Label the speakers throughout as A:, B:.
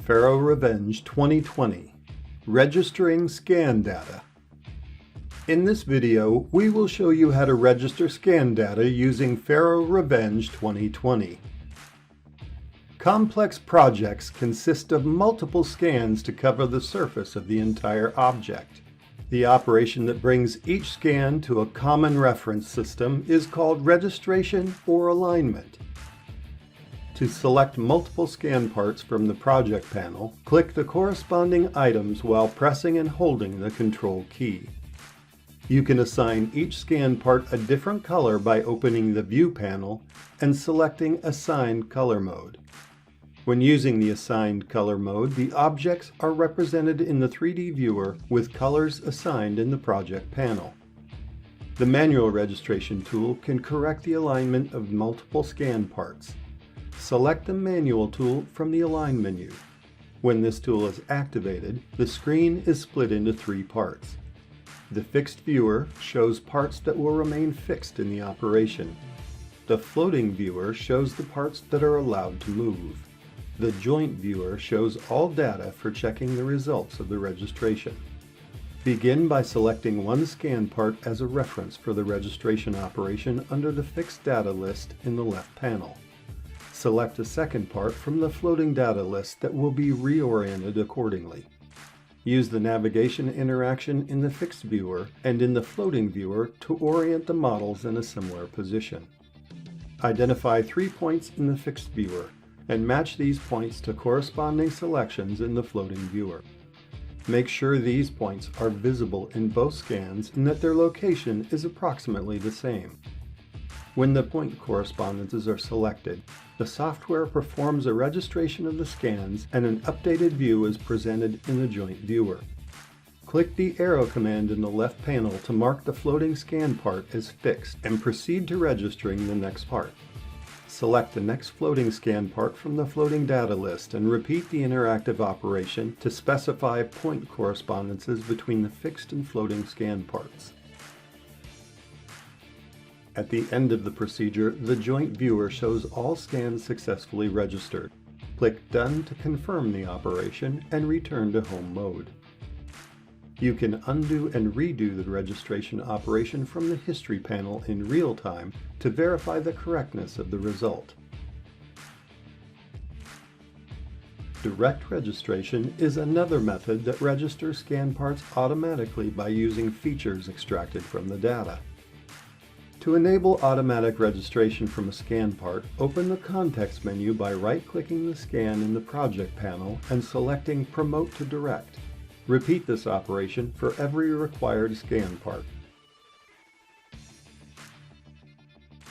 A: FARO RevEng 2020, Registering Scan Data. In this video, we will show you how to register scan data using FARO RevEng 2020. Complex projects consist of multiple scans to cover the surface of the entire object. The operation that brings each scan to a common reference system is called registration or alignment. To select multiple scan parts from the project panel, click the corresponding items while pressing and holding the Control key. You can assign each scan part a different color by opening the View panel and selecting Assigned Color Mode. When using the assigned color mode, the objects are represented in the 3D viewer with colors assigned in the project panel. The manual registration tool can correct the alignment of multiple scan parts. Select the Manual tool from the Align menu. When this tool is activated, the screen is split into 3 parts. The Fixed Viewer shows parts that will remain fixed in the operation. The Floating Viewer shows the parts that are allowed to move. The Joint Viewer shows all data for checking the results of the registration. Begin by selecting one scan part as a reference for the registration operation under the Fixed Data list in the left panel. Select a second part from the floating data list that will be reoriented accordingly. Use the navigation interaction in the Fixed Viewer and in the Floating Viewer to orient the models in a similar position. Identify 3 points in the Fixed Viewer and match these points to corresponding selections in the Floating Viewer. Make sure these points are visible in both scans and that their location is approximately the same. When the point correspondences are selected, the software performs a registration of the scans and an updated view is presented in the Joint Viewer. Click the arrow command in the left panel to mark the floating scan part as fixed and proceed to registering the next part. Select the next floating scan part from the floating data list and repeat the interactive operation to specify point correspondences between the fixed and floating scan parts. At the end of the procedure, the Joint Viewer shows all scans successfully registered. Click Done to confirm the operation and return to Home mode. You can undo and redo the registration operation from the History panel in real time to verify the correctness of the result. Direct registration is another method that registers scan parts automatically by using features extracted from the data. To enable automatic registration from a scan part, open the Context menu by right-clicking the scan in the Project panel and selecting Promote to Direct. Repeat this operation for every required scan part.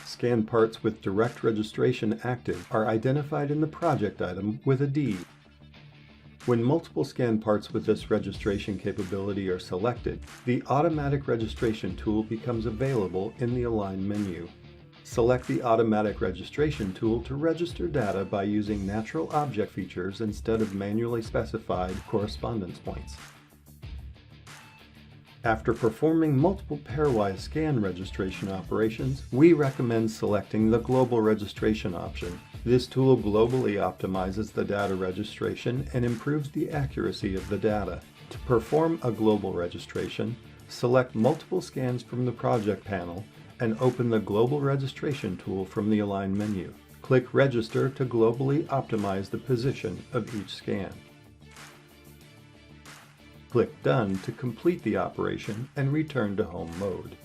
A: Scan parts with direct registration active are identified in the project item with a D. When multiple scan parts with this registration capability are selected, the Automatic Registration tool becomes available in the Align menu. Select the Automatic Registration tool to register data by using natural object features instead of manually specified correspondence points. After performing multiple pairwise scan registration operations, we recommend selecting the Global Registration option. This tool globally optimizes the data registration and improves the accuracy of the data. To perform a global registration, select multiple scans from the project panel and open the Global Registration tool from the Align menu. Click Register to globally optimize the position of each scan. Click Done to complete the operation and return to Home mode.